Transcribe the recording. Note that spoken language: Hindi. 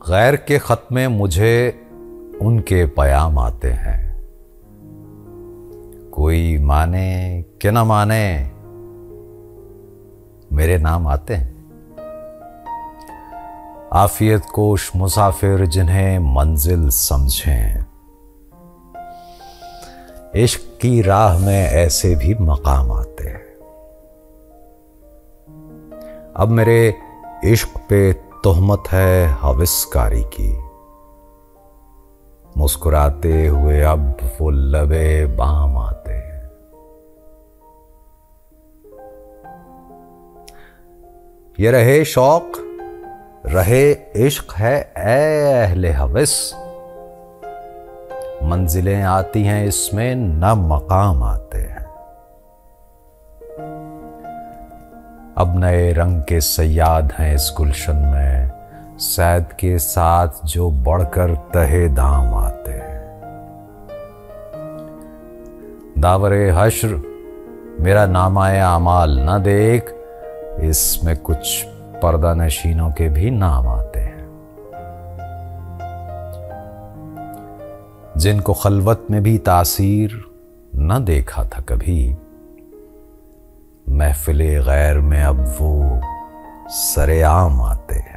गैर के खत में मुझे उनके पयाम आते हैं। कोई माने कि न माने, मेरे नाम आते हैं। आफियत कोश मुसाफिर जिन्हें मंजिल समझें, इश्क की राह में ऐसे भी मकाम आते हैं। अब मेरे इश्क पे तोहमत है हविसकारी की, मुस्कुराते हुए अब वो लबे बाम आते हैं। ये रहे शौक रहे इश्क है ए अहले हविस, मंजिलें आती हैं इसमें न मकाम आते हैं। अब नए रंग के सयाद हैं इस गुलशन में, सैद के साथ जो बढ़कर तहे दाम आते हैं। दावरे हश्र मेरा नामाए आमाल न देख, इसमें कुछ पर्दा नशीनों के भी नाम आते हैं। जिनको खलवत में भी तासीर न देखा था कभी, महफिले गैर में अब वो सरेआम आते हैं।